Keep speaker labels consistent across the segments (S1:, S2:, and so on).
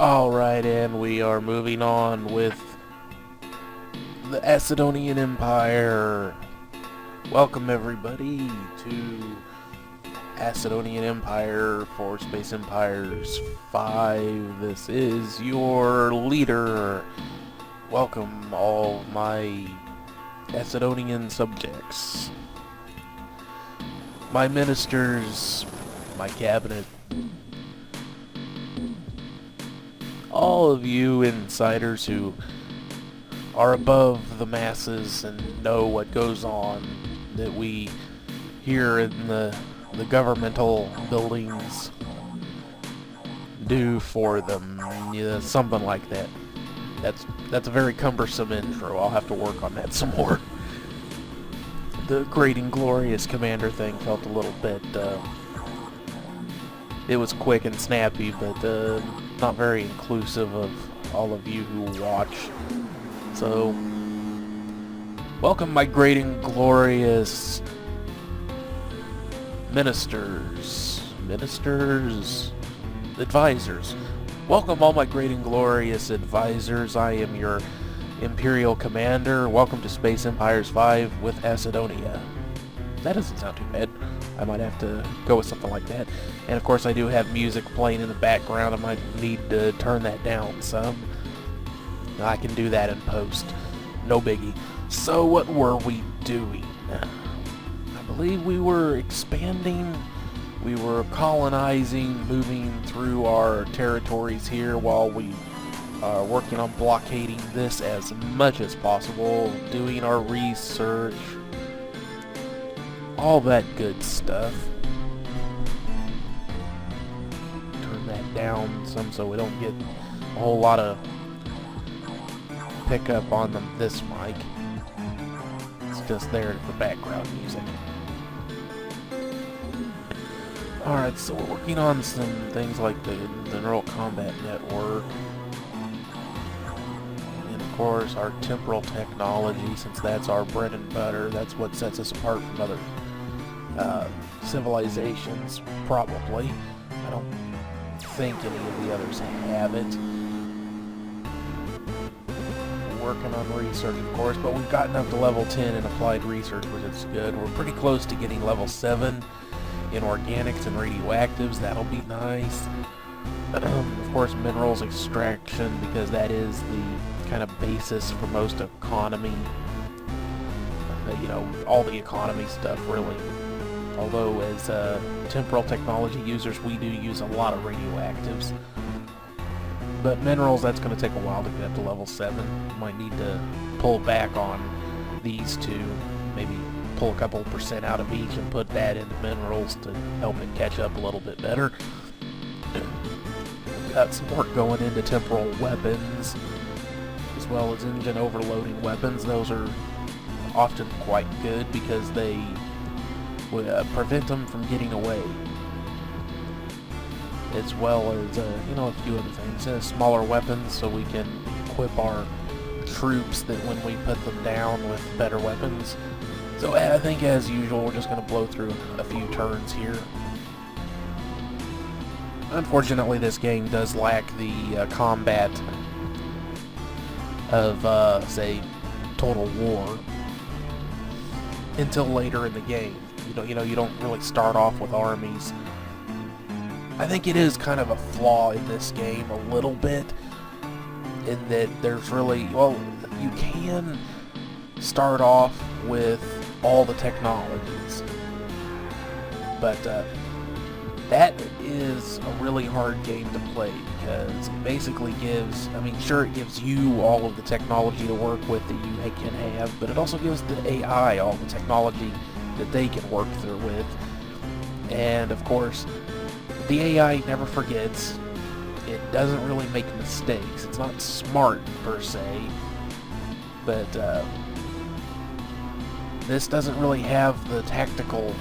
S1: Alright, and we are moving on with the Acidonian Empire. Welcome everybody to Acidonian Empire for Space Empires 5. This is your leader. Welcome all my Acidonian subjects. My ministers, my cabinet, all of you insiders who are above the masses and know what goes on, that we here in the governmental buildings do for them. Yeah, something like that. That's a very cumbersome intro. I'll have to work on that some more. The great and glorious commander thing felt a little bit, it was quick and snappy, but not very inclusive of all of you who watch. So, welcome my great and glorious ministers, advisors. Welcome all my great and glorious advisors. I am your Imperial Commander. Welcome to Space Empires 5 with Acidonia. That doesn't sound too bad. I might have to go with something like that. And of course I do have music playing in the background. I might need to turn that down some. I can do that in post. No biggie. So what were we doing? I believe we were expanding. We were colonizing, moving through our territories here while we are working on blockading this as much as possible, doing our research, all that good stuff. Turn that down some so we don't get a whole lot of pickup on this mic. It's just there for background music. Alright, so we're working on some things like the Neural Combat Network. And of course our temporal technology, since that's our bread and butter. That's what sets us apart from other civilizations, probably. I don't think any of the others have it. We're working on research, of course, but we've gotten up to level 10 in applied research, which is good. We're pretty close to getting level 7 in organics and radioactives. That'll be nice. Of course, minerals extraction, because that is the kind of basis for most economy. You know, all the economy stuff, really. Although, as temporal technology users, we do use a lot of radioactives. But minerals, that's going to take a while to get up to level 7. Might need to pull back on these two. Maybe pull a couple % out of each and put that into minerals to help it catch up a little bit better. Got some work going into temporal weapons, as well as engine overloading weapons. Those are often quite good because they prevent them from getting away, as well as you know, a few other things. Smaller weapons, so we can equip our troops that when we put them down with better weapons. So I think, as usual, we're just going to blow through a few turns here. Unfortunately, this game does lack the combat of, say, Total War until later in the game. You don't really start off with armies. I think it is kind of a flaw in this game a little bit, in that there's really, well, you can start off with all the technologies, but that is a really hard game to play, because it basically gives, I mean, sure, it gives you all of the technology to work with that you can have, but it also gives the AI all the technology that they can work through with. And of course, the AI never forgets. It doesn't really make mistakes. It's not smart per se, but this doesn't really have the tactical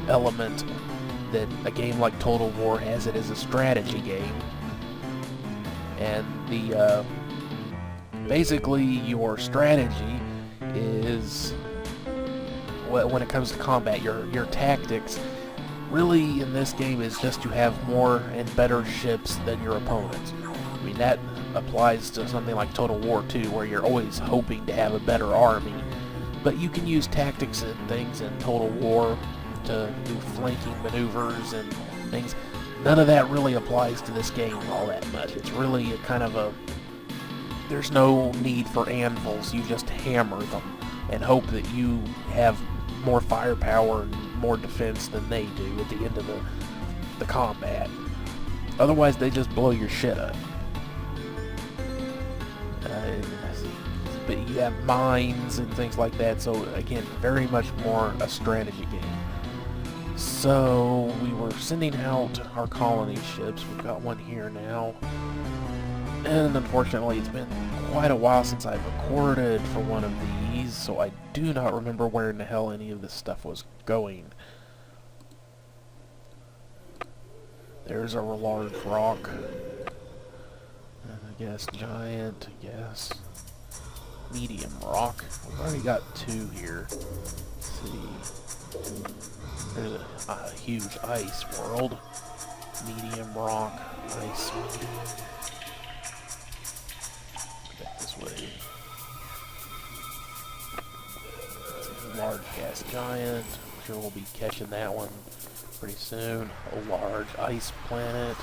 S1: element that a game like Total War has. It is a strategy game, and the basically your strategy is, when it comes to combat, your tactics really in this game is just to have more and better ships than your opponents. I mean, that applies to something like Total War 2, where you're always hoping to have a better army. But you can use tactics and things in Total War to do flanking maneuvers and things. None of that really applies to this game all that much. It's really a kind of a... There's no need for anvils. You just hammer them and hope that you have more firepower and more defense than they do at the end of the combat. Otherwise, they just blow your shit up. But you have mines and things like that, so again, very much more a strategy game. So we were sending out our colony ships. We've got one here now. And unfortunately, it's been quite a while since I've recorded for one of these, so I do not remember where in the hell any of this stuff was going. There's a large rock. I guess giant, I guess. Medium rock. We've already got two here. Let's see. There's a huge ice world. Medium rock, ice medium. Back this way. Large gas giant. I'm sure we'll be catching that one pretty soon. A large ice planet.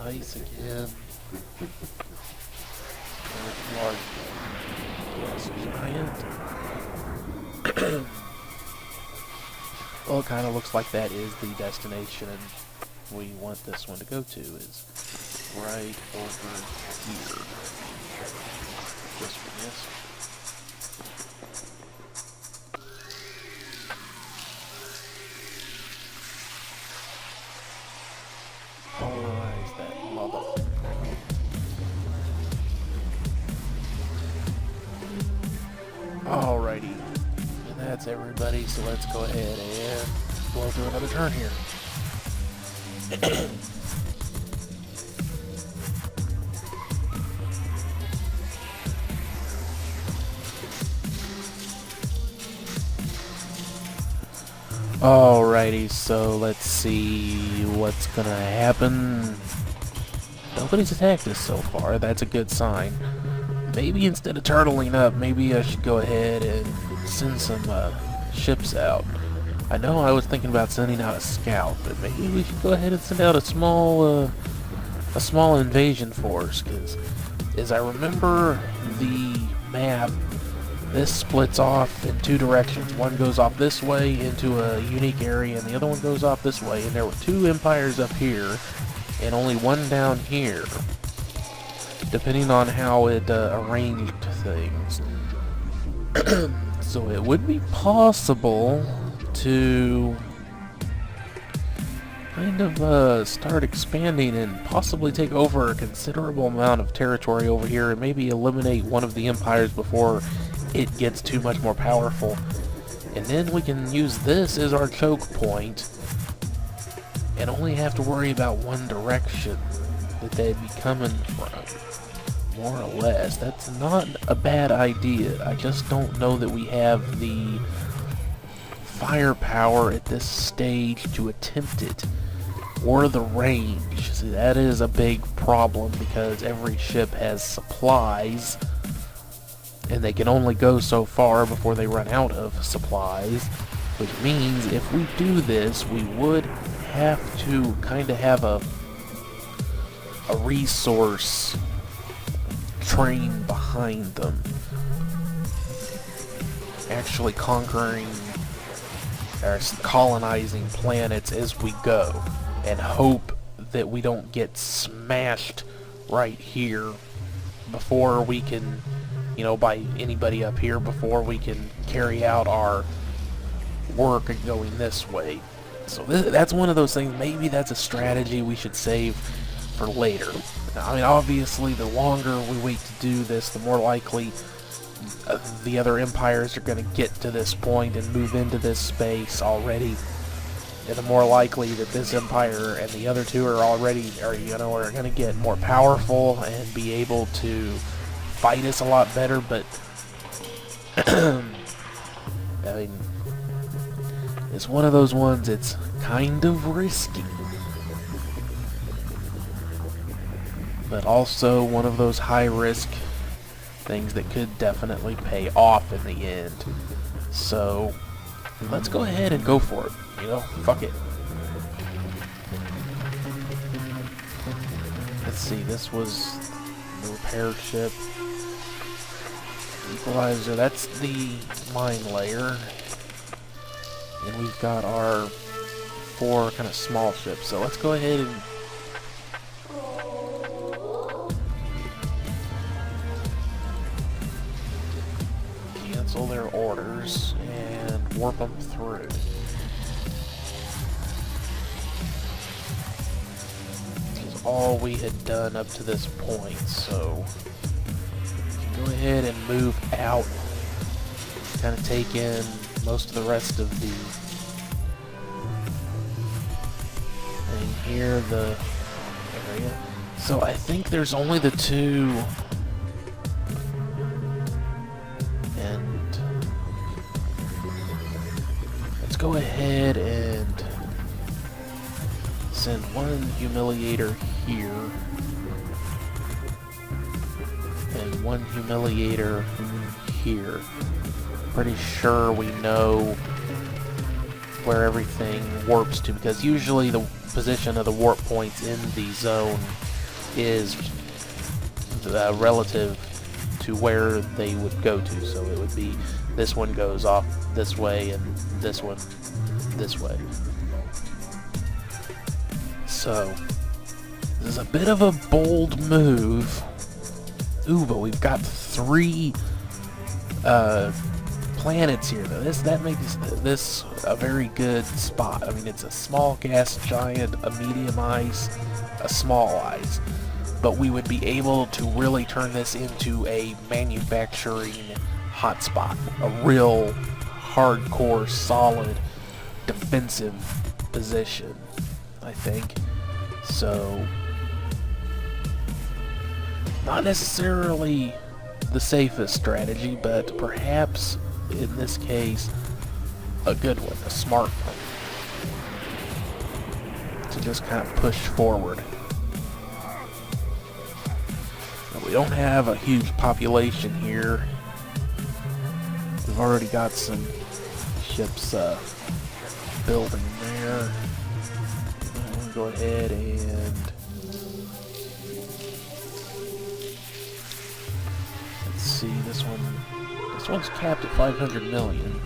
S1: Ice again. Large gas giant. Well, it kind of looks like that is the destination we want this one to go to, is right over here. This one is. Polarize that mother. Alrighty. And that's everybody, so let's go ahead and blow through another turn here. Alrighty, so let's see what's gonna happen. Nobody's attacked us so far, that's a good sign. Maybe instead of turtling up, maybe I should go ahead and send some ships out. I know I was thinking about sending out a scout, but maybe we should go ahead and send out a small invasion force, because as I remember the map, this splits off in two directions. One goes off this way into a unique area, and the other one goes off this way. And there were two empires up here, and only one down here, depending on how it arranged things. So it would be possible to kind of start expanding and possibly take over a considerable amount of territory over here, and maybe eliminate one of the empires before it gets too much more powerful. And then we can use this as our choke point and only have to worry about one direction that they'd be coming from, more or less. That's not a bad idea. I just don't know that we have the firepower at this stage to attempt it, or the range. See, that is a big problem, because every ship has supplies, and they can only go so far before they run out of supplies, which means if we do this, we would have to kind of have a resource train behind them, actually conquering or colonizing planets as we go, and hope that we don't get smashed right here before we can, by anybody up here, before we can carry out our work going this way. So that's one of those things. Maybe that's a strategy we should save for later. I mean, obviously, the longer we wait to do this, the more likely the other empires are going to get to this point and move into this space already, and the more likely that this empire and the other two are already, are going to get more powerful and be able to fight us a lot better. But I mean, It's one of those ones, it's kind of risky, but also one of those high-risk things that could definitely pay off in the end. So, let's go ahead and go for it. You know, fuck it. Let's see, this was the repair ship. Equalizer, that's the mine layer. And we've got our 4 kind of small ships. So let's go ahead and cancel their orders and warp them through. This is all we had done up to this point, so go ahead and move out. Kind of take in most of the rest of the thing here, the area. So I think there's only the 2. And let's go ahead and send 1 humiliator here. And 1 humiliator here. Pretty sure we know where everything warps to, because usually the position of the warp points in the zone is relative to where they would go to. So it would be this one goes off this way and this one this way. So this is a bit of a bold move. Ooh, but we've got 3 planets here. That makes this a very good spot. I mean, it's a small gas giant, a medium ice, a small ice, but we would be able to really turn this into a manufacturing hotspot, a real hardcore, solid defensive position, I think. So, not necessarily the safest strategy, but perhaps in this case a good one, a smart one, to just kind of push forward. Now, we don't have a huge population here. We've already got some ships building there. I'm going to go ahead and see, this one's capped at 500 million.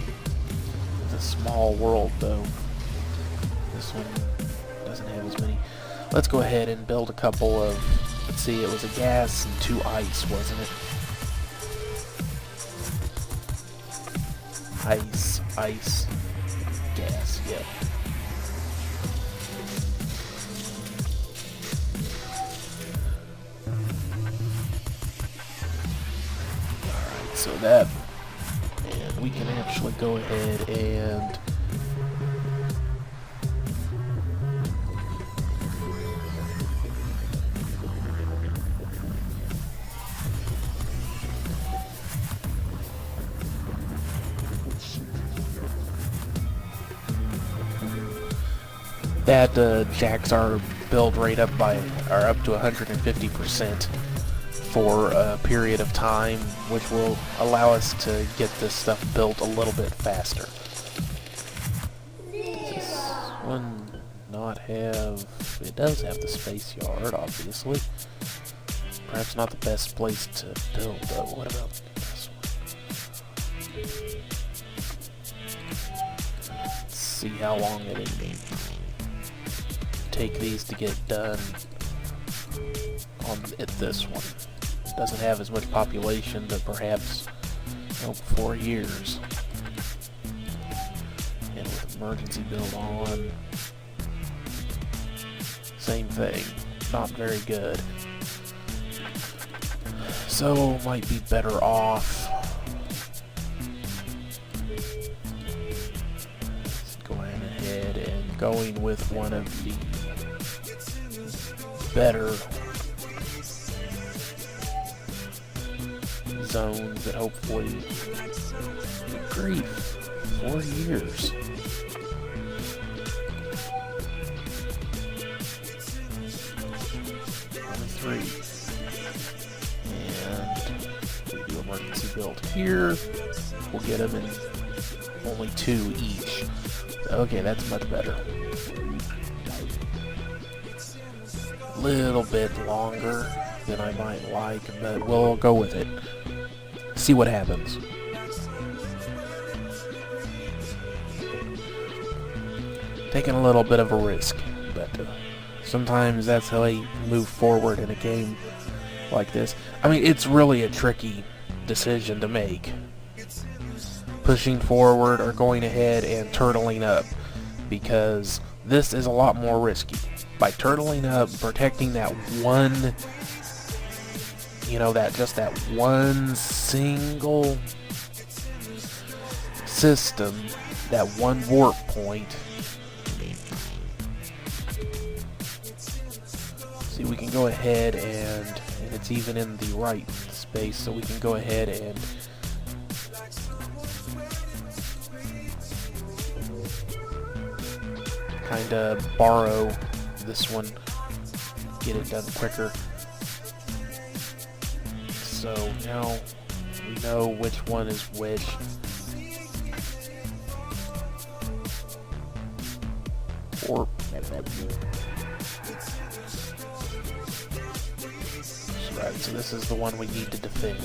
S1: It's a small world though. This one doesn't have as many. Let's go ahead and build a couple of, let's see, it was a gas and 2 ice, wasn't it? Ice, gas, yeah. So that, and we can actually go ahead and that jacks our build rate up by, or up to 150%. For a period of time, which will allow us to get this stuff built a little bit faster. Does this one not have... It does have the space yard, obviously. Perhaps not the best place to build, though. What about this one? Let's see how long it would take these to get done on this one. Doesn't have as much population, but perhaps 4 years. And with emergency build on, same thing, not very good. So might be better off going ahead and going with one of the better zones that hopefully... Good grief, 4 years. build here. We'll get them in only 2 each. Okay, that's much better. Little bit longer than I might like, but we'll go with it. See what happens. Taking a little bit of a risk, but sometimes that's how you move forward in a game like this. I mean, it's really a tricky decision to make. Pushing forward or going ahead and turtling up, because this is a lot more risky. By turtling up, protecting that one, you know, that one single system, that one warp point. See, we can go ahead and it's even in the right space, so we can go ahead and kind of borrow this one, get it done quicker. So now we know which one is which. Right, so this is the one we need to defend.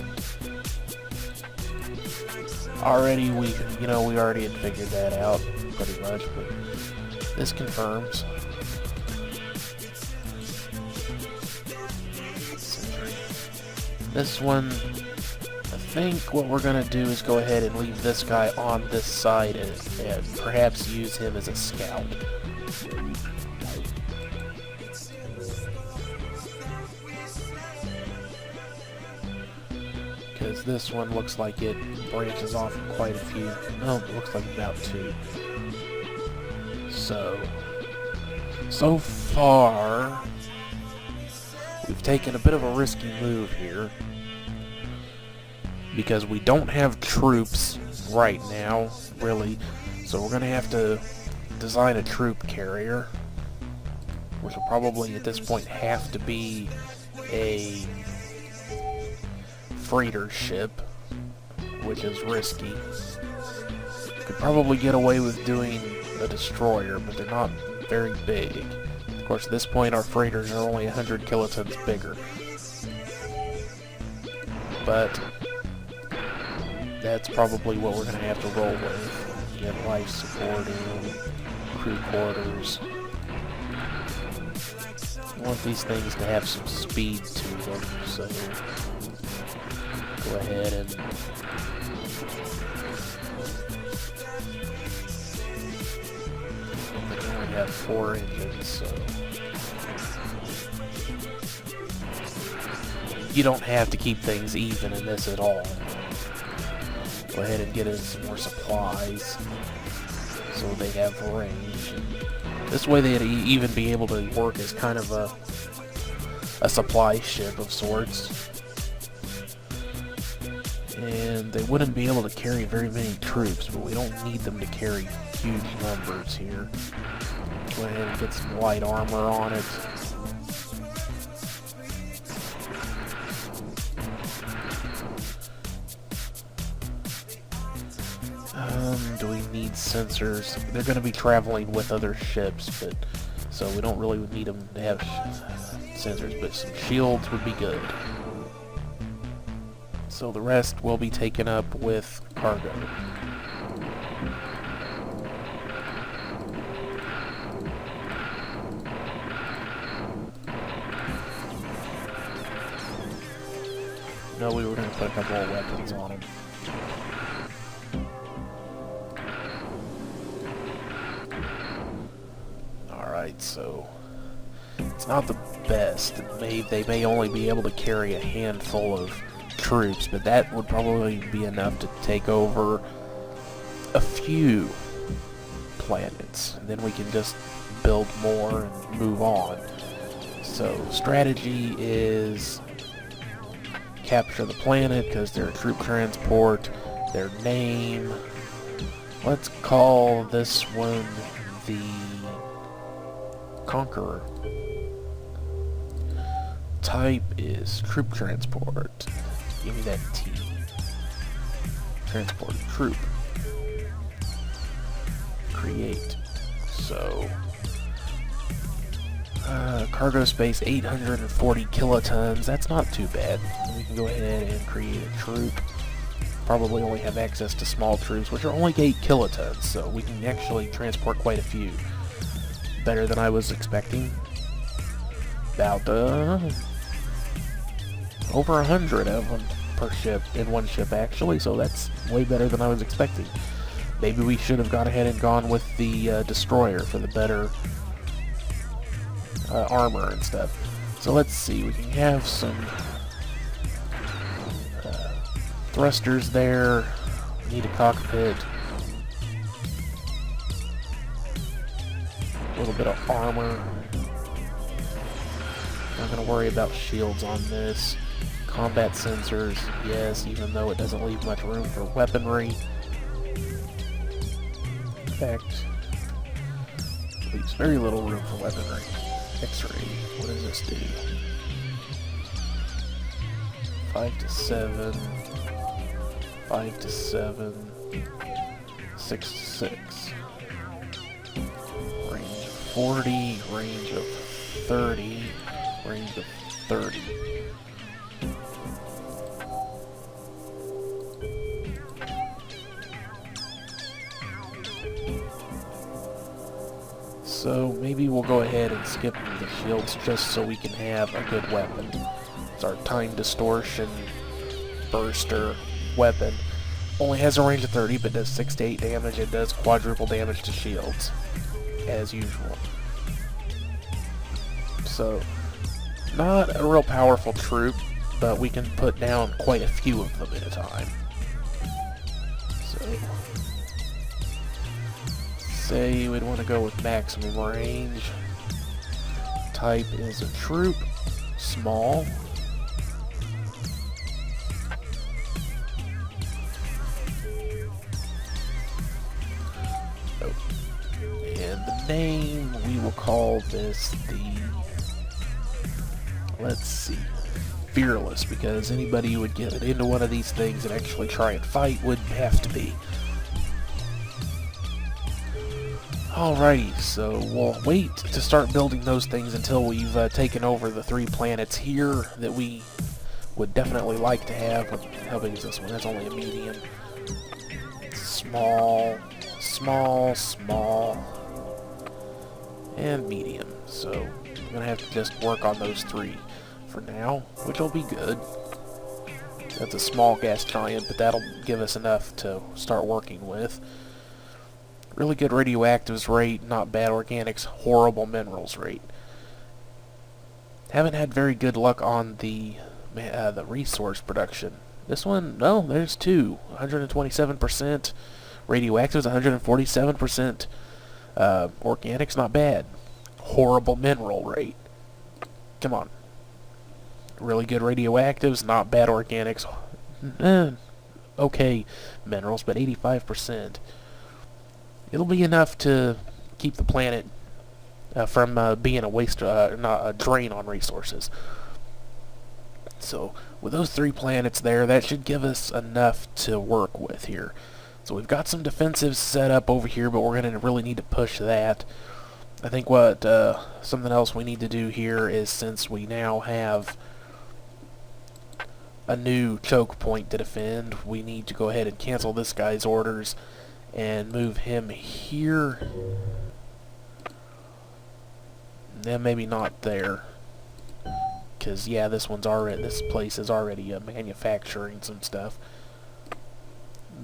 S1: Already we already had figured that out pretty much, but this confirms. This one, I think what we're going to do is go ahead and leave this guy on this side and perhaps use him as a scout. Because this one looks like it branches off quite a few. No, it looks like about 2. So far, we've taken a bit of a risky move here, because we don't have troops right now, really, so we're going to have to design a troop carrier, which will probably at this point have to be a freighter ship, which is risky. Could probably get away with doing a destroyer, but they're not very big. Of course, at this point our freighters are only 100 kilotons bigger. But that's probably what we're going to have to roll with. Get life support in, crew quarters. I want these things to have some speed to them, so go ahead and they only have 4 engines, so you don't have to keep things even in this at all. Go ahead and get in some more supplies so they have range. This way they'd even be able to work as kind of a supply ship of sorts. And they wouldn't be able to carry very many troops, but we don't need them to carry huge numbers here. Go ahead and get some light armor on it. Do we need sensors? They're going to be traveling with other ships, but so we don't really need them to have sensors, but some shields would be good. So the rest will be taken up with cargo. No, we were going to put a couple of weapons on them. Alright, so it's not the best. They may only be able to carry a handful of troops, but that would probably be enough to take over a few planets, and then we can just build more and move on. So strategy is capture the planet because they're a troop transport. Their name, let's call this one the Conqueror. Type is troop transport. Give me that T. transport troop. Create. So, cargo space 840 kilotons. That's not too bad. We can go ahead and create a troop. Probably only have access to small troops, which are only 8 kilotons, so we can actually transport quite a few. Better than I was expecting. About over 100 of them per ship, in one ship actually, so that's way better than I was expecting. Maybe we should have gone ahead and gone with the destroyer for the better armor and stuff. So let's see, we can have some thrusters there. Need a cockpit. A little bit of armor. Not going to worry about shields on this. Combat sensors, yes, even though it doesn't leave much room for weaponry. In fact, it leaves very little room for weaponry. X-ray, what does this do? 5 to 7, 5 to 7, 6 to 6. Range of 40, range of 30, range of 30. So maybe we'll go ahead and skip the shields just so we can have a good weapon. It's our time distortion burster weapon. Only has a range of 30 but does 6 to 8 damage and does quadruple damage to shields, as usual. So, not a real powerful troop, but we can put down quite a few of them at a time. So, say we'd want to go with maximum range. Type is a troop, small. Oh. And the name, we will call this the, let's see, Fearless, because anybody who would get into one of these things and actually try and fight would have to be. Alrighty, so we'll wait to start building those things until we've taken over the 3 planets here that we would definitely like to have. How big is this one? That's only a medium. Small, small, small, and medium. So I'm going to have to just work on those 3 for now, which will be good. That's a small gas giant, but that'll give us enough to start working with. Really good radioactives rate, not bad organics, horrible minerals rate. Haven't had very good luck on the resource production. This one, no, there's 2. 127% radioactives, 147% organics, not bad. Horrible mineral rate. Come on. Really good radioactives, not bad organics. Okay minerals, but 85%. It'll be enough to keep the planet from being a waste, not a drain on resources. So, with those 3 planets there, that should give us enough to work with here. So we've got some defensives set up over here, but we're going to really need to push that. I think what something else we need to do here is, since we now have a new choke point to defend, we need to go ahead and cancel this guy's orders and move him here. Then maybe not there, because yeah, this place is already manufacturing some stuff.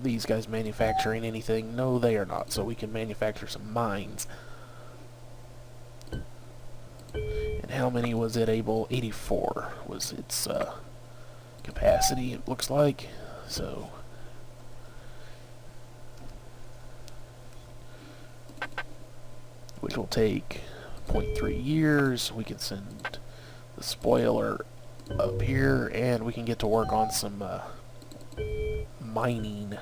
S1: These guys manufacturing anything? No, they are not. So we can manufacture some mines. And how many was it able? 84 was its capacity, it looks like. So which will take 0.3 years. We can send the spoiler up here, and we can get to work on some mining.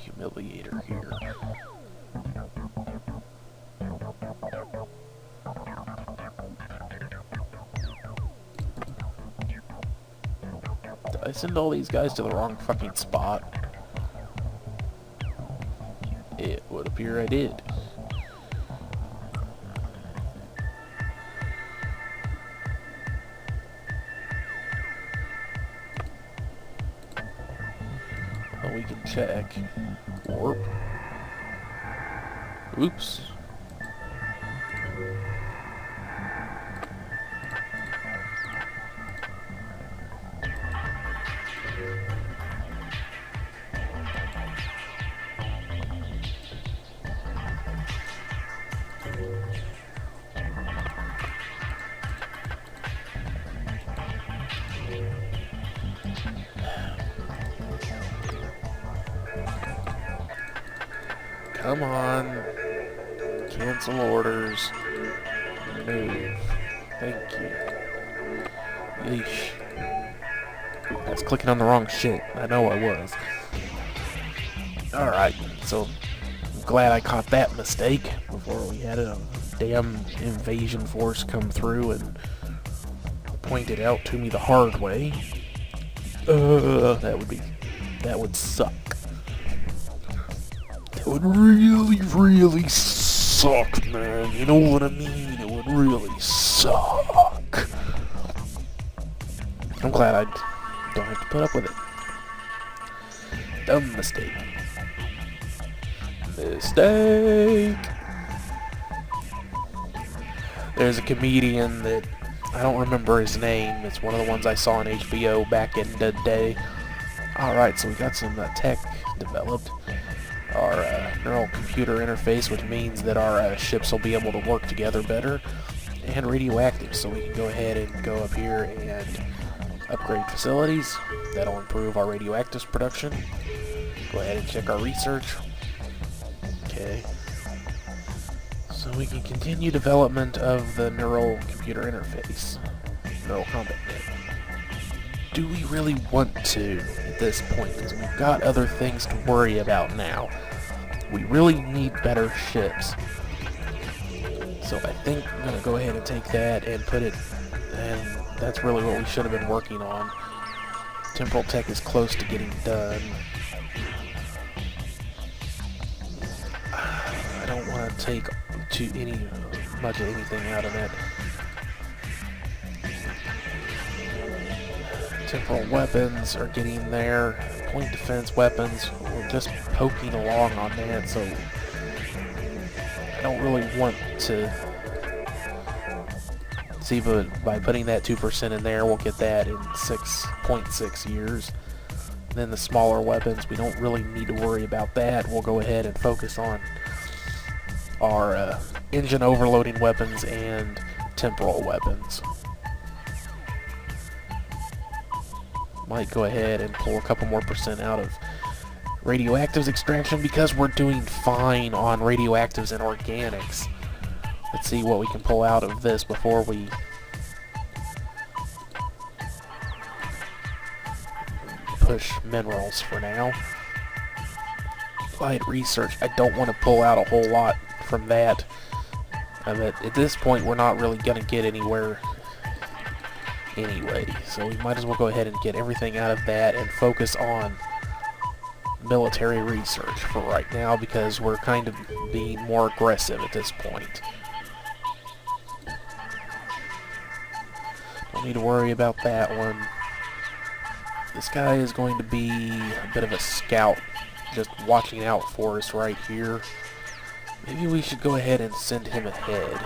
S1: Humiliator here. Did I send all these guys to the wrong fucking spot? It would appear I did. Well, we can check. Warp. Oops. Come on. Cancel orders. Move. Thank you. Yeesh. I was clicking on the wrong shit. I know I was. Alright, so I'm glad I caught that mistake before we had a damn invasion force come through and point it out to me the hard way. That would suck. It would really, really suck, man. You know what I mean? It would really suck. I'm glad I don't have to put up with it. Dumb mistake. Mistake. There's a comedian that I don't remember his name. It's one of the ones I saw on HBO back in the day. Alright, so we got some tech developed. Our neural computer interface, which means that our ships will be able to work together better, and radioactive, so we can go ahead and go up here and upgrade facilities. That'll improve our radioactives production. Go ahead and check our research. Okay. So we can continue development of the neural computer interface. Neural combat net. Do we really want to at this point? Because we've got other things to worry about now. We really need better ships. So I think I'm going to go ahead and take that and put it, and that's really what we should have been working on. Temporal tech is close to getting done. I don't want to take much of anything out of that. Temporal weapons are getting there. Point defense weapons, we're just poking along on that, so I don't really want to see, but by putting that 2% in there, we'll get that in 6.6 years. And then the smaller weapons, we don't really need to worry about that. We'll go ahead and focus on our engine overloading weapons and temporal weapons. Might go ahead and pull a couple more % out of radioactives extraction because we're doing fine on radioactives and organics. Let's see what we can pull out of this before we push minerals for now. Applied research, I don't want to pull out a whole lot from that. But at this point we're not really going to get anywhere anyway, so we might as well go ahead and get everything out of that and focus on military research for right now, because we're kind of being more aggressive at this point. Don't need to worry about that one. This guy is going to be a bit of a scout, just watching out for us right here. Maybe we should go ahead and send him ahead.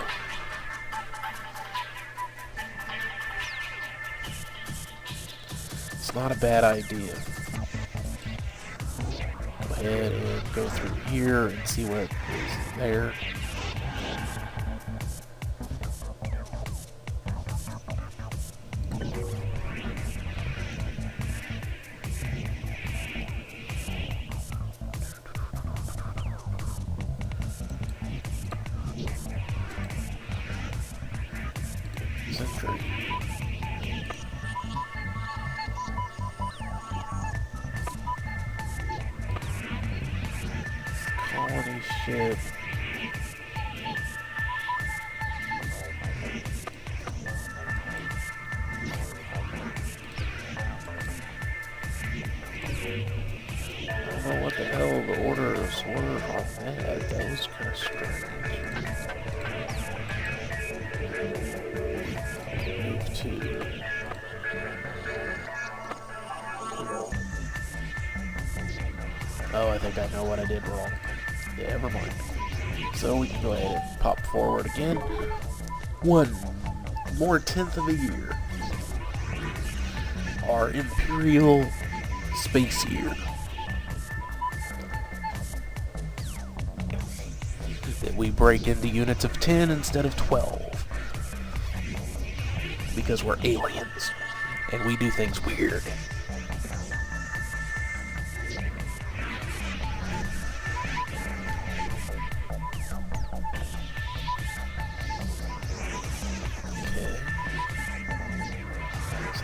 S1: It's not a bad idea. Go ahead and go through here and see what is there. Century. Colony ship. know what the hell the orders were on that. That was kind of strange. Move to. Oh, I think I know what I did wrong. Yeah, never mind. So we can go ahead and pop forward again. One more tenth of a year. Our Imperial Space Year. That we break into units of 10 instead of 12. Because we're aliens. And we do things weird.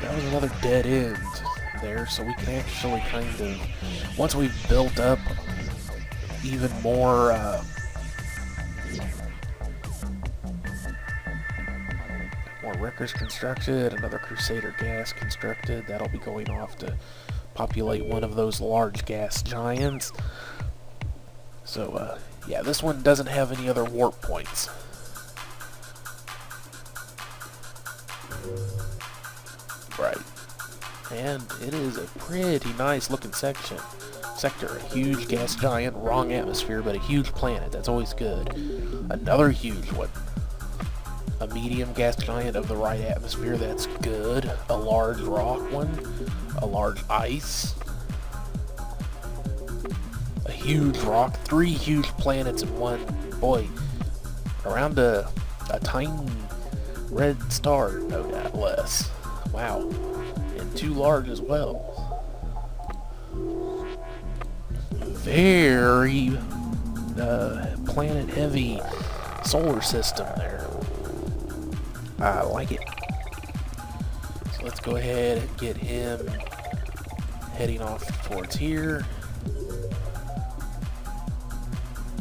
S1: That was another dead end there, so we can actually kind of, once we've built up even more more wreckers constructed, another Crusader gas constructed, that'll be going off to populate one of those large gas giants. So yeah, this one doesn't have any other warp points. Right. And it is a pretty nice looking sector. A huge gas giant, wrong atmosphere, but a huge planet. That's always good. Another huge one. A medium gas giant of the right atmosphere. That's good. A large rock one. A large ice. A huge rock. 3 huge planets in one. Boy. Around a tiny red star, no doubt less. Wow. And 2 large as well. Very planet-heavy solar system there. I like it. So let's go ahead and get him heading off towards here.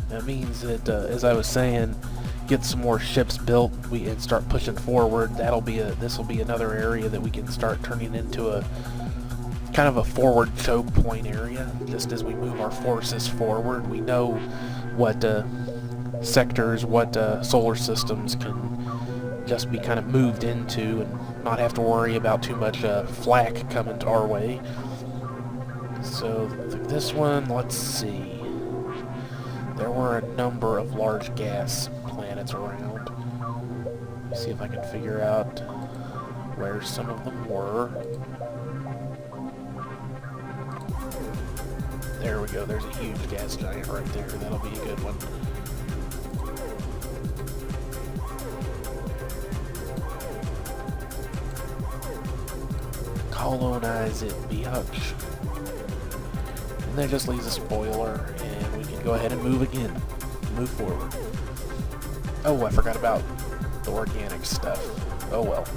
S1: That means that, as I was saying, get some more ships built and start pushing forward. This will be another area that we can start turning into a kind of a forward choke point area. Just as we move our forces forward, we know what sectors, what solar systems can just be kind of moved into and not have to worry about too much flak coming to our way. So this one, let's see. There were a number of large gas planets around. Let me see if I can figure out where some of them were. There we go, there's a huge gas giant right there. That'll be a good one. Colonize it, biatch. And that just leaves a spoiler, and we can go ahead and move again. Move forward. Oh, I forgot about the organic stuff. Oh well.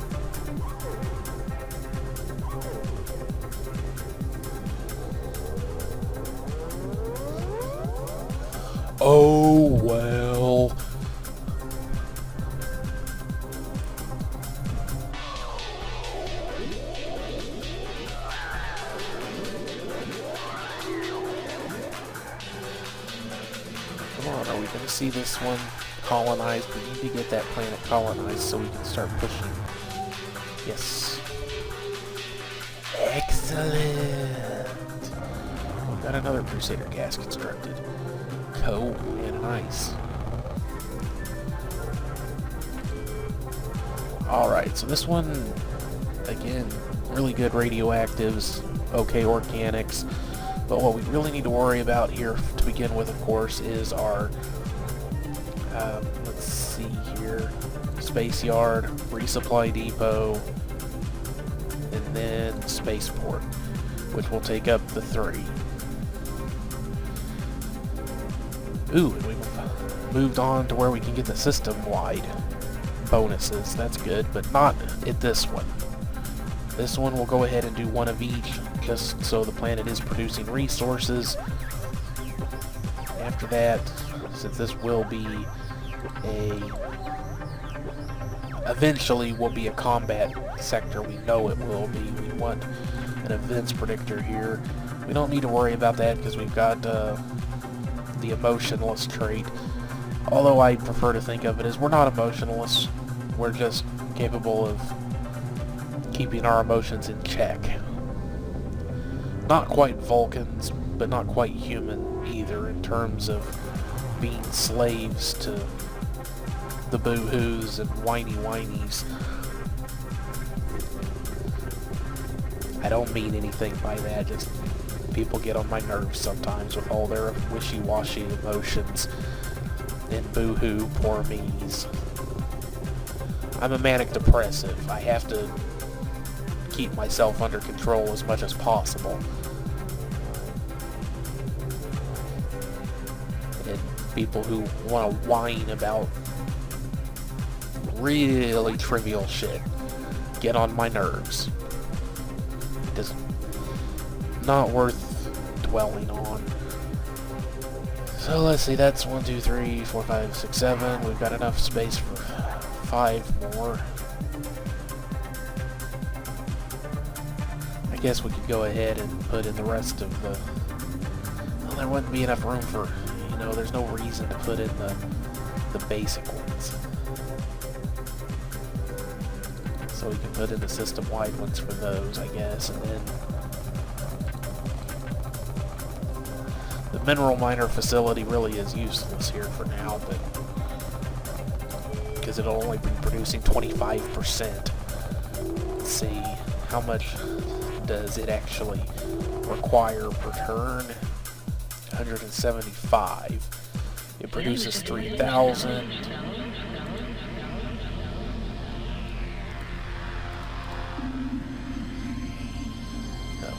S1: Oh well. Come on, are we going to see this one colonized? We need to get that planet colonized so we can start pushing. Yes. Excellent. We've got another Crusader gas constructed. Coal and ice. Alright, so this one, again, really good radioactives, okay organics, but what we really need to worry about here to begin with, of course, is our, let's see here, space yard, resupply depot, and then spaceport, which will take up the 3. Ooh, and we've moved on to where we can get the system-wide bonuses. That's good, but not at this one. This one will go ahead and do one of each, just so the planet is producing resources. After that, since this will be eventually will be a combat sector, we know it will be. We want an events predictor here. We don't need to worry about that because we've got the emotionless trait. Although I prefer to think of it as we're not emotionless, we're just capable of keeping our emotions in check. Not quite Vulcans, but not quite human either in terms of being slaves to the boo-hoos and whiny-whinies. I don't mean anything by that, just people get on my nerves sometimes with all their wishy-washy emotions and boo-hoo, poor me's. I'm a manic depressive. I have to keep myself under control as much as possible. And people who want to whine about really trivial shit get on my nerves. Just not worth dwelling on. So let's see, that's 1, 2, 3, 4, 5, 6, 7. We've got enough space for 5 more. I guess we could go ahead and put in the rest of the... Well, there wouldn't be enough room for, you know, there's no reason to put in the basic ones. So we can put in the system-wide ones for those, I guess, and then... The mineral miner facility really is useless here for now, but... because it'll only be producing 25%. Let's see, how much does it actually require per turn? 175. It produces 3,000. No.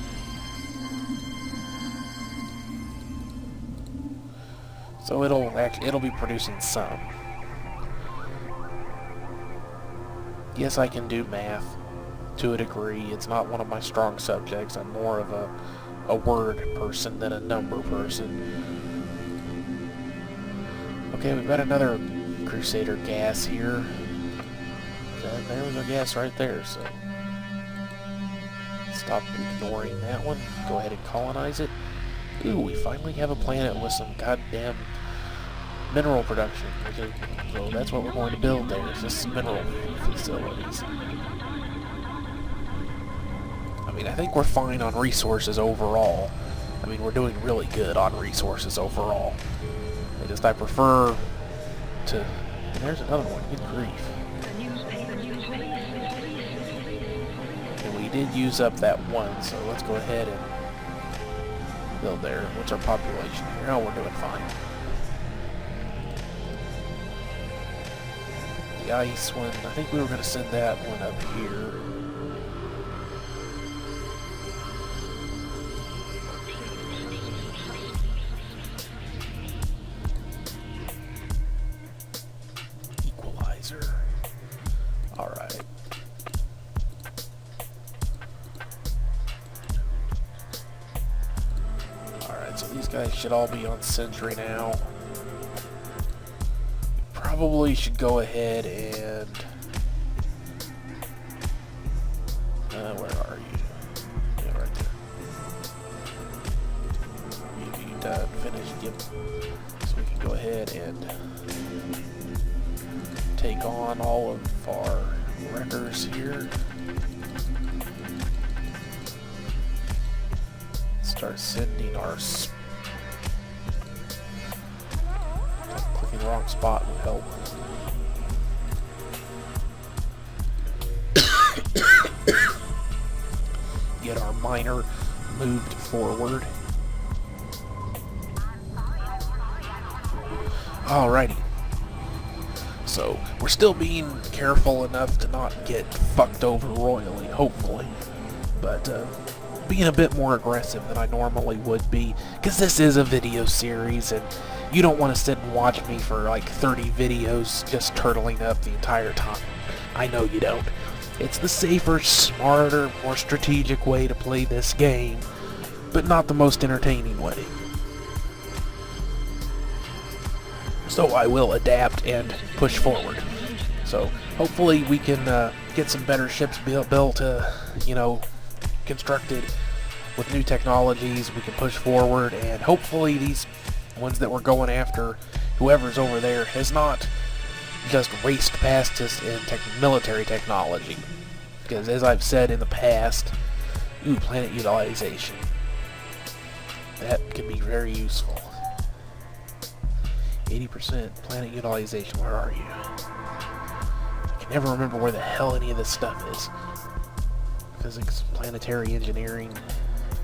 S1: So it'll be producing some. Yes, I can do math to a degree. It's not one of my strong subjects. I'm more of a word person than a number person. Okay, we've got another Crusader gas here. And there was a gas right there, so stop ignoring that one. Go ahead and colonize it. Ooh, we finally have a planet with some goddamn mineral production. So that's what we're going to build there, is just mineral facilities. I mean, I think we're fine on resources overall. I mean, we're doing really good on resources overall. I prefer to... And there's another one, good grief. And we did use up that one, so let's go ahead and build there. What's our population here? Oh, we're doing fine. The ice one, I think we were going to send that one up here. Equalizer. Alright. Alright, so these guys should all be on Sentry now. Probably should go ahead and... where are you? Yeah, right there. You done, finished, yep. So we can go ahead and take on all of our wreckers here. Start sending our... Clicking the wrong spot would help. Get our miner moved forward. Alrighty. So, we're still being careful enough to not get fucked over royally, hopefully. But, being a bit more aggressive than I normally would be, because this is a video series, and you don't want to sit and watch me for like 30 videos just turtling up the entire time. I know you don't. It's the safer, smarter, more strategic way to play this game, but not the most entertaining way. So I will adapt and push forward. So hopefully we can get some better ships built, you know, constructed with new technologies, we can push forward, and hopefully these ones that we're going after, whoever's over there, has not just raced past us in military technology. Because as I've said in the past, planet utilization. That can be very useful. 80% planet utilization, where are you? I can never remember where the hell any of this stuff is. Physics, planetary engineering.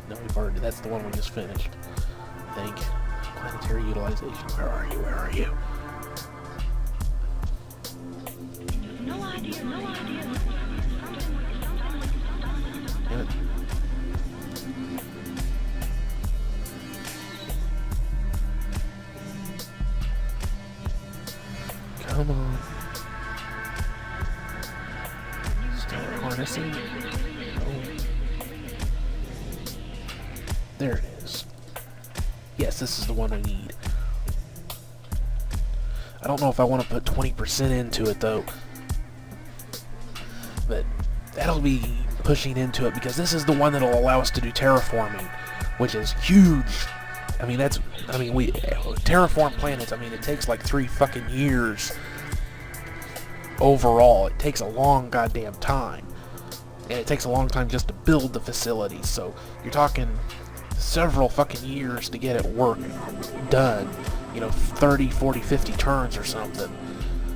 S1: No, we've already, that's the one we just finished. I think. Planetary utilization, where are you, where are you?
S2: No idea, no idea.
S1: Damn it. Come on. Start harnessing. Oh. There it is. Yes, this is the one we need. I don't know if I want to put 20% into it though. But that'll be pushing into it because this is the one that'll allow us to do terraforming, which is huge. we terraform planets. It takes like 3 fucking years overall. It takes a long goddamn time. And it takes a long time just to build the facilities. So you're talking several fucking years to get it done. 30, 40, 50 turns or something.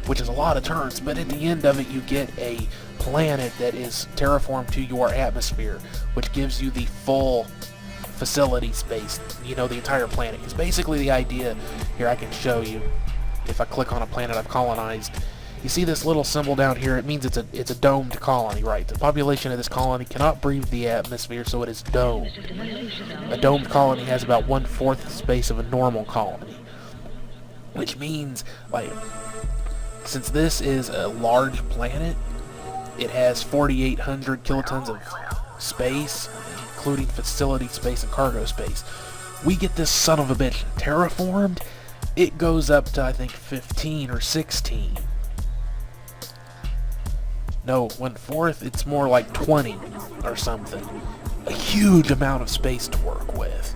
S1: Which is a lot of turns, but at the end of it you get a planet that is terraformed to your atmosphere, which gives you the full facility space, the entire planet. Because basically the idea, here I can show you, if I click on a planet I've colonized, you see this little symbol down here, it means it's a domed colony, right? The population of this colony cannot breathe the atmosphere, so it is domed. A domed colony has about 1/4 the space of a normal colony. Which means, since this is a large planet, it has 4,800 kilotons of space, including facility space and cargo space. We get this son of a bitch terraformed, it goes up to, I think, 15 or 16. No, 1/4, it's more like 20 or something. A huge amount of space to work with.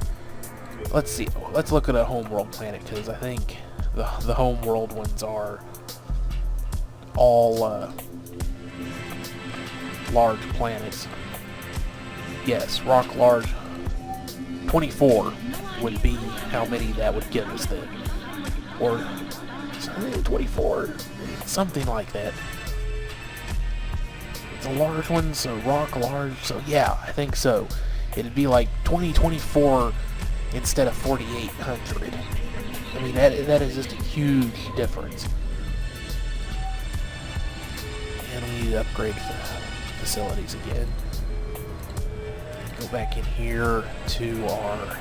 S1: Let's see, let's look at a homeworld planet, because I think the homeworld ones are all large planets. Yes, rock large. 24 would be how many that would give us then. Or 24, something like that. It's a large one, so rock large, so yeah, I think so. It'd be like 2024 instead of 4,800. That is just a huge difference. And we need to upgrade facilities again. Go back in here to our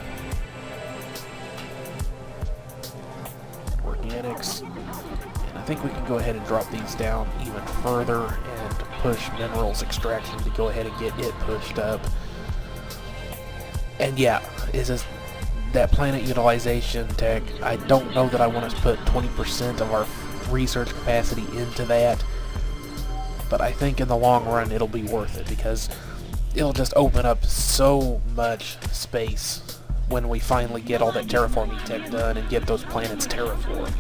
S1: organics. And I think we can go ahead and drop these down even further and push minerals extraction to go ahead and get it pushed up. And yeah, that planet utilization tech, I don't know that I want to put 20% of our research capacity into that, but I think in the long run it'll be worth it, because it'll just open up so much space when we finally get all that terraforming tech done and get those planets terraformed.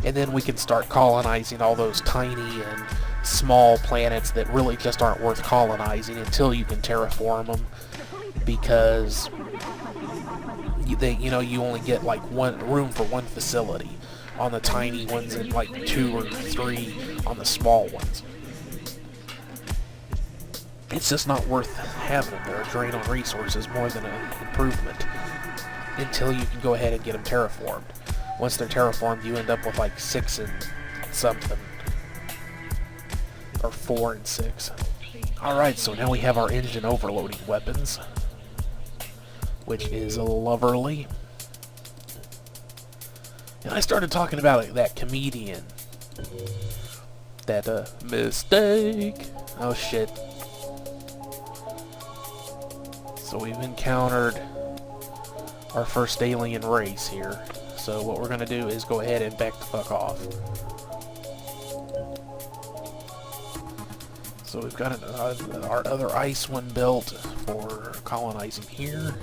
S1: And then we can start colonizing all those tiny and small planets that really just aren't worth colonizing until you can terraform them, because you only get like one room for one facility on the tiny ones and like 2 or 3 on the small ones. It's just not worth having them. They're a drain on resources more than an improvement until you can go ahead and get them terraformed. Once they're terraformed, you end up with like 6 and something, or 4 and 6. Alright, so now we have our engine overloading weapons, which is lovely. And I started talking about that comedian. That, mistake. Oh shit. So we've encountered our first alien race here. So what we're gonna do is go ahead and back the fuck off. So we've got our other ice one built for colonizing here.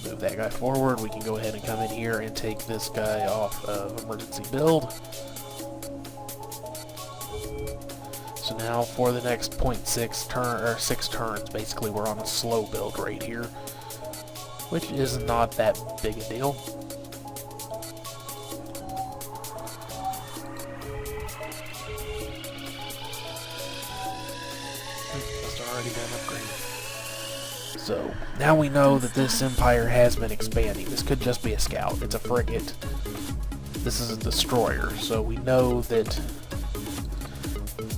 S1: Move that guy forward. We can go ahead and come in here and take this guy off of emergency build. So now for the next 0.6 turn, or 6 turns, basically we're on a slow build right here, which is not that big a deal. Must have already been upgraded. So now we know that this empire has been expanding. This could just be a scout. It's a frigate. This is a destroyer, so we know that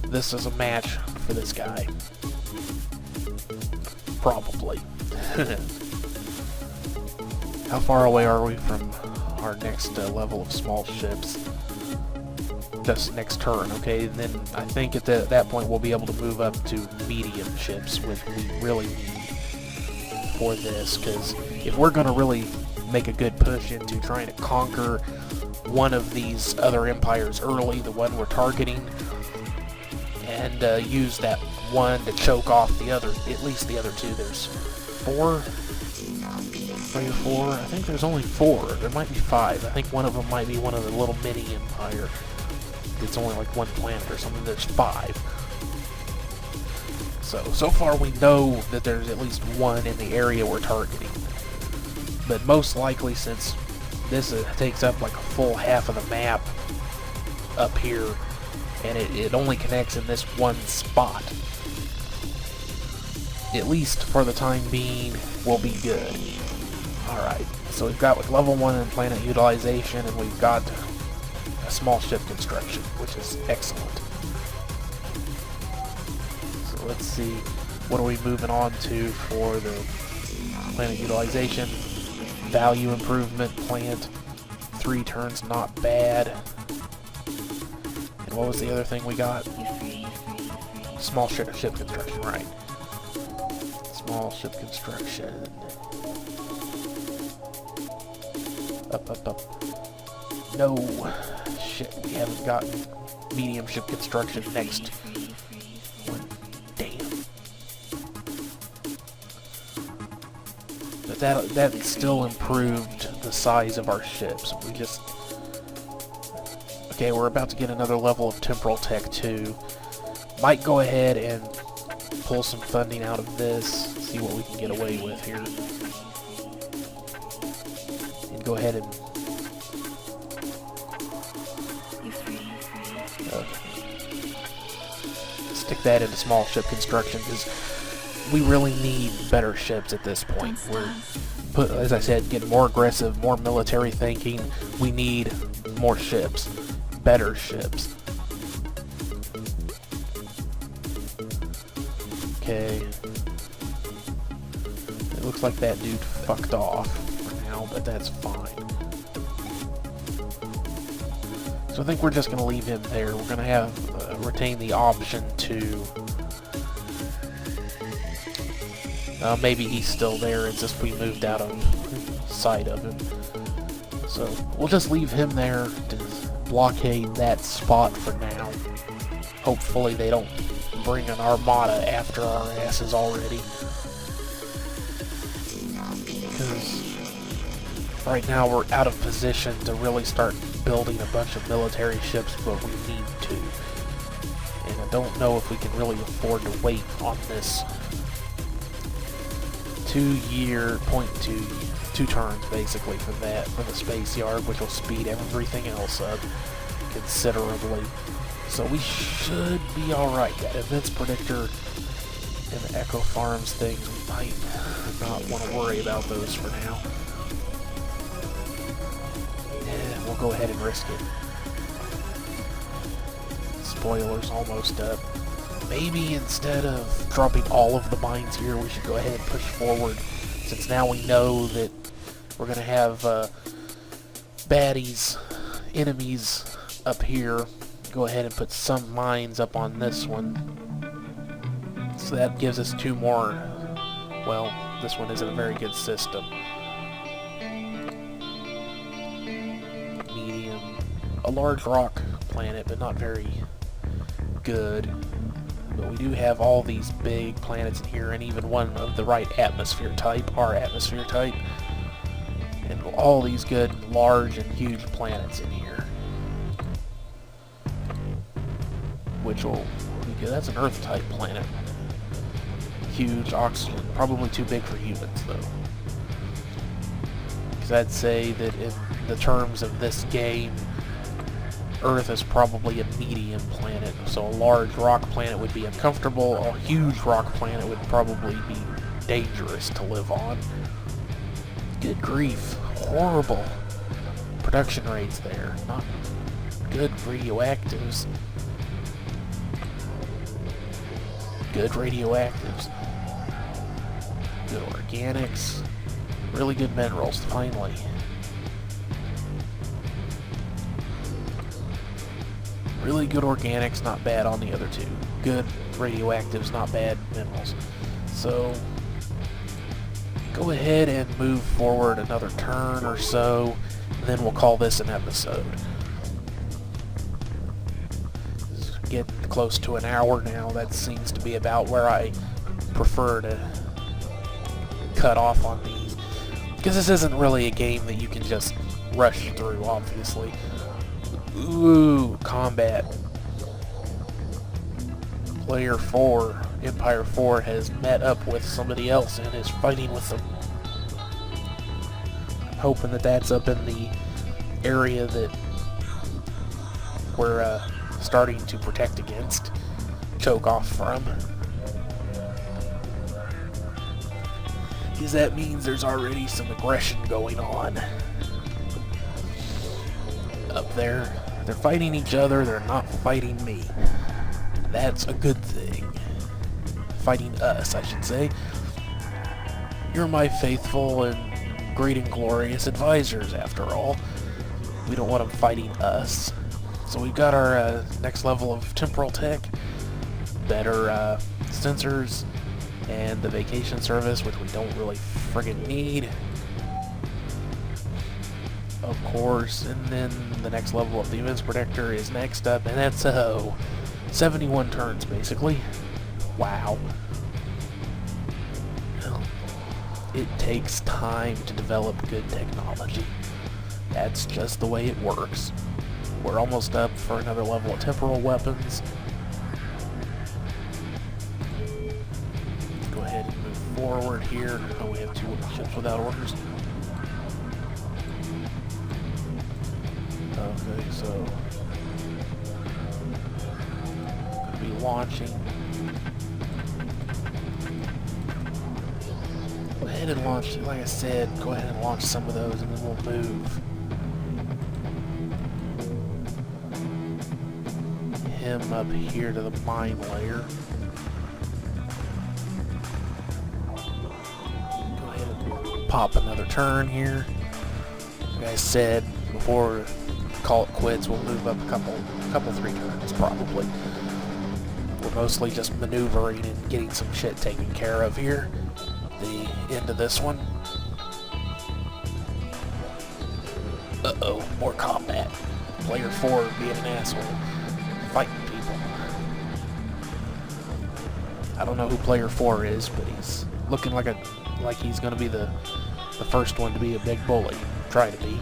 S1: this is a match for this guy. Probably. How far away are we from our next level of small ships? This next turn, okay? And then I think at that point we'll be able to move up to medium ships, which we really need for this, because if we're going to really make a good push into trying to conquer one of these other empires early, the one we're targeting, and use that one to choke off the other, at least the other two. There's 4, 3 or 4. I think there's only 4. There might be 5. I think one of them might be one of the little mini empire. It's only like 1 planet or something. There's 5. So far we know that there's at least 1 in the area we're targeting. But most likely, since this takes up like a full half of the map up here, and it only connects in this one spot, at least for the time being, will be good. Alright, so we've got like level 1 in planet utilization, and we've got a small ship construction, which is excellent. So let's see, what are we moving on to for the planet utilization? Value improvement plant, 3 turns, not bad. And what was the other thing we got? Small ship construction, right. Small ship construction. Up. No. Shit, we haven't gotten medium ship construction next one. Damn. But that still improved the size of our ships. We just... Okay, we're about to get another level of temporal tech too. Might go ahead and pull some funding out of this, see what we can get away with here. And go ahead and stick that into small ship construction, because we really need better ships at this point. We're, as I said, getting more aggressive, more military thinking. We need more ships, better ships. Okay. It looks like that dude fucked off for now, but that's fine. So I think we're just going to leave him there. We're going to have retain the option to... maybe he's still there, it's just we moved out of sight of him. So we'll just leave him there to blockade that spot for now. Hopefully they don't bring an armada after our asses already. Because right now we're out of position to really start building a bunch of military ships, but we need to. And I don't know if we can really afford to wait on this 2 turns basically for the space yard, which will speed everything else up considerably. So we should be alright. That events predictor and the echo farms things, we might not want to worry about those for now. Yeah, we'll go ahead and risk it. Spoilers almost up. Maybe instead of dropping all of the mines here, we should go ahead and push forward, since now we know that we're going to have baddies, enemies up here. Go ahead and put some mines up on this one. So that gives us 2 more. Well, this one isn't a very good system. Medium. A large rock planet, but not very good. But we do have all these big planets in here, and even one of the right atmosphere type, our atmosphere type. And all these good, large, and huge planets in here. Which will be good. That's an Earth-type planet. Huge oxygen. Probably too big for humans, though. Because I'd say that in the terms of this game, Earth is probably a medium planet. So a large rock planet would be uncomfortable. A huge rock planet would probably be dangerous to live on. Good grief. Horrible production rates there. Not good radioactives. Good radioactives. Good organics. Really good minerals, finally. Really good organics, not bad on the other two. Good radioactives, not bad minerals. So, go ahead and move forward another turn or so, and then we'll call this an episode. It's getting close to an hour now. That seems to be about where I prefer to cut off on these. Because this isn't really a game that you can just rush through, obviously. Ooh, combat. Player 4, Empire 4, has met up with somebody else and is fighting with them. I'm hoping that that's up in the area that we're starting to protect against, choke off from. Because that means there's already some aggression going on. Up there, they're fighting each other, they're not fighting me. That's a good thing. Fighting us, I should say. You're my faithful and great and glorious advisors, after all. We don't want them fighting us. So we've got our next level of temporal tech, better sensors, and the vacation service, which we don't really friggin' need. Of course, and then the next level of the events protector is next up, and that's 71 turns basically. Wow. Well, it takes time to develop good technology. That's just the way it works. We're almost up for another level of temporal weapons. Go ahead and move forward here. Oh, we have 2 ships without orders. Okay, so gonna be launching. Go ahead and launch, like I said, go ahead and launch some of those and then we'll move him up here to the mine layer. Go ahead and pop another turn here. Like I said before, call it quits. We'll move up a couple 3 turns probably. We're mostly just maneuvering and getting some shit taken care of here. The end of this one. Uh-oh, more combat. Player 4 being an asshole. Fighting people. I don't know who player 4 is, but he's looking like he's gonna be the first one to be a big bully. Try to be.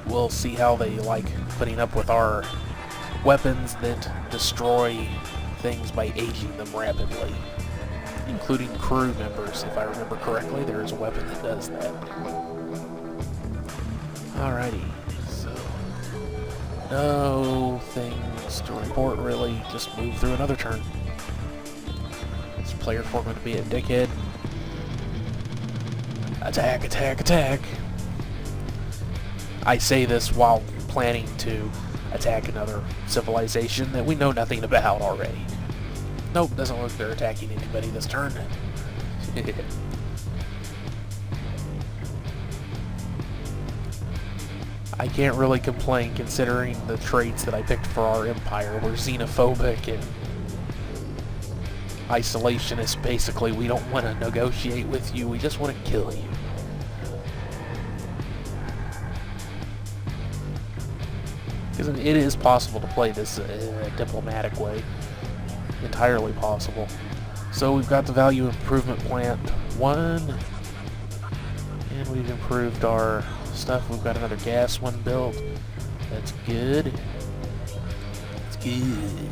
S1: We'll see how they like putting up with our weapons that destroy things by aging them rapidly. Including crew members, if I remember correctly. There is a weapon that does that. Alrighty, so no things to report really, just move through another turn. Is player 4 going to be a dickhead? Attack, attack, attack! I say this while planning to attack another civilization that we know nothing about already. Nope, doesn't look like they're attacking anybody this turn. I can't really complain considering the traits that I picked for our empire. We're xenophobic and isolationist, basically. We don't want to negotiate with you, we just want to kill you. Because it is possible to play this in a diplomatic way. Entirely possible. So we've got the value improvement plant 1. And we've improved our stuff. We've got another gas one built. That's good. That's good.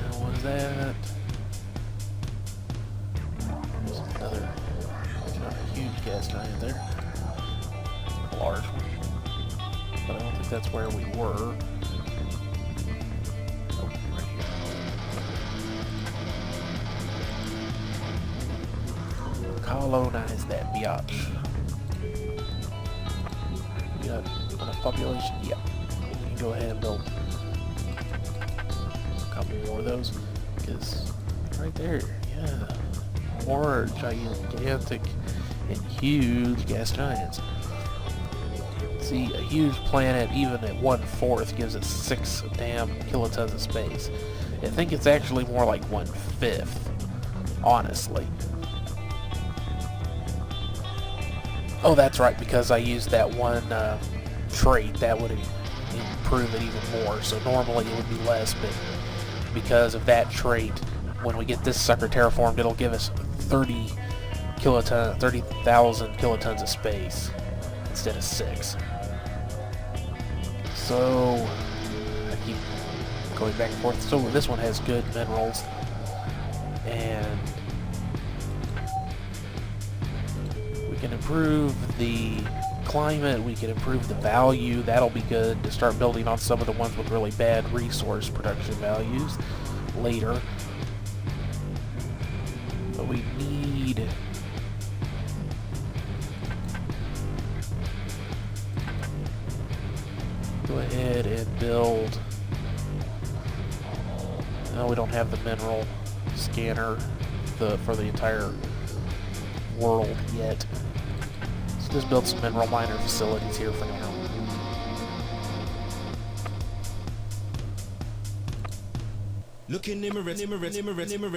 S1: Now what is that? There's another, not a huge gas giant there. A large one. But I don't think that's where we were. Nope, right here. Colonize that biatch. We got enough population? Yeah. We can go ahead and build a couple more of those. Because right there, yeah. More gigantic and huge gas giants. See, a huge planet, even at 1/4, gives us 6 damn kilotons of space. I think it's actually more like 1/5, honestly. Oh, that's right, because I used that one trait, that would improve it even more. So normally it would be less, but because of that trait, when we get this sucker terraformed, it'll give us 30,000 kilotons of space instead of 6. So I keep going back and forth. So this one has good minerals, and we can improve the climate, we can improve the value. That'll be good to start building on some of the ones with really bad resource production values later. But we need go ahead and build. No, we don't have the mineral scanner for the entire world yet. So just build some mineral miner facilities here for now.
S3: Look in the mirror,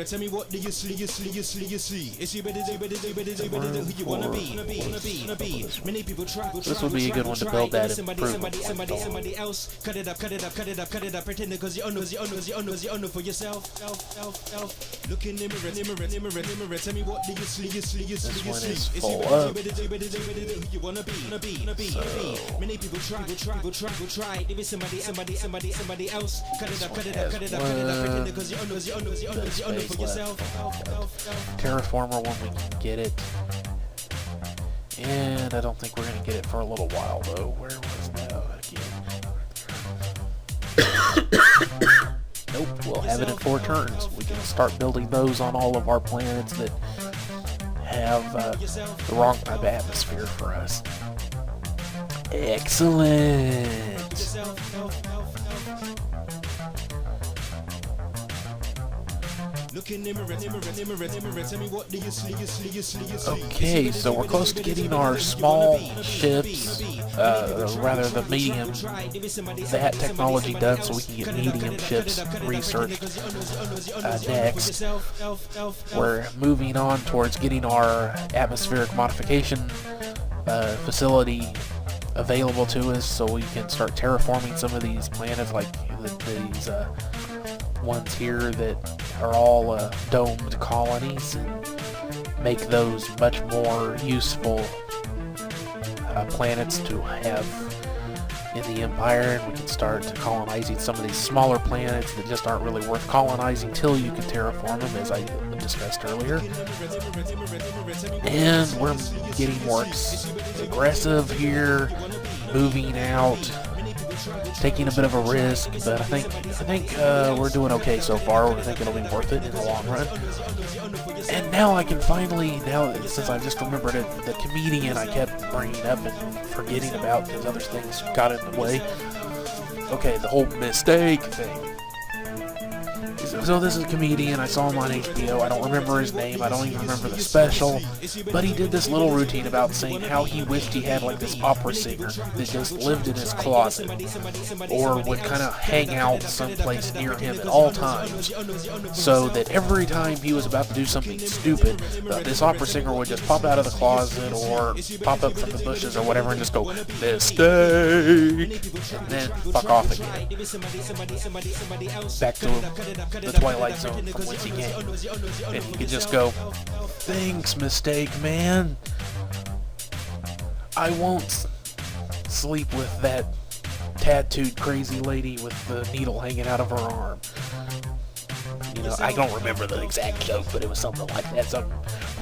S3: tell me what do you see? Is you better who you wanna be? Many people try.
S1: This would be a good one to build that improvement.
S3: Somebody else. Cut it up, pretend because you know for yourself. Look in the mirror, tell me what do you see?
S1: This one is full up.
S3: Who you wanna be? Many people try. There is somebody else. Cut it up, pretend because you know for yourself.
S1: Terraformer when we can get it. And I don't think we're going to get it for a little while though. Where was that again? Nope, we'll have it in 4 turns. We can start building those on all of our planets that have the wrong type of atmosphere for us. Excellent! Okay, so we're close to getting our small ships, rather the medium, that technology done so we can get medium ships researched next. We're moving on towards getting our atmospheric modification facility available to us so we can start terraforming some of these planets like these ones here that are all domed colonies and make those much more useful planets to have in the Empire, and we can start colonizing some of these smaller planets that just aren't really worth colonizing till you can terraform them, as I discussed earlier. And we're getting more aggressive here, moving out, taking a bit of a risk, but I think we're doing okay so far. I think it'll be worth it in the long run. And now I can finally, since I just remembered it, the comedian I kept bringing up and forgetting about because other things got in the way. Okay, the whole mistake thing is So this is a comedian. I saw him on HBO. I don't remember his name. I don't even remember the special. But he did this little routine about saying how he wished he had like this opera singer that just lived in his closet, or would kind of hang out someplace near him at all times, so that every time he was about to do something stupid, this opera singer would just pop out of the closet or pop up from the bushes or whatever and just go, "Mistake," and then fuck off again. Back to the Twilight Zone from whence he came. And he could just go, "Thanks, Mistake Man. I won't sleep with that tattooed crazy lady with the needle hanging out of her arm." You know, I don't remember the exact joke, but it was something like that. Some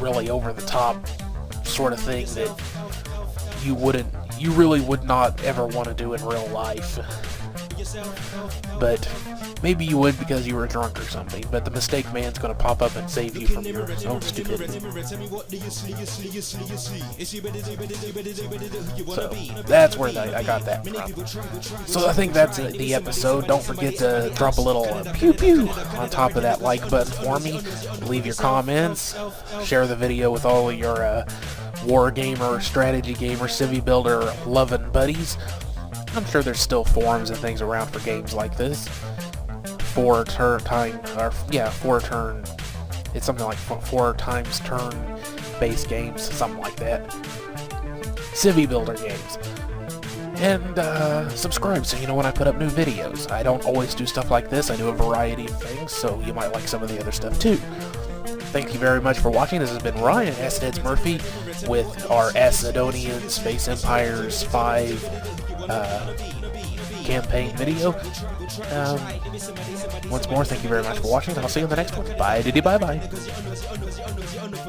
S1: really over-the-top sort of thing that you really would not ever want to do in real life. But maybe you would because you were drunk or something, but the Mistake Man's going to pop up and save you from your own stupidity. So, that's where I got that from. So I think that's the episode. Don't forget to drop a little pew-pew on top of that like button for me. Leave your comments. Share the video with all of your war gamer, strategy gamer, civvy builder loving buddies. I'm sure there's still forums and things around for games like this. 4 turn, it's something like 4 times turn based games, something like that. Civvy builder games. And subscribe so you know when I put up new videos. I don't always do stuff like this, I do a variety of things, so you might like some of the other stuff too. Thank you very much for watching. This has been Ryan Acideds Murphy with our Acidonian Space Empires 5 campaign video. Once more, thank you very much for watching, and I'll see you in the next one. Bye, bye bye.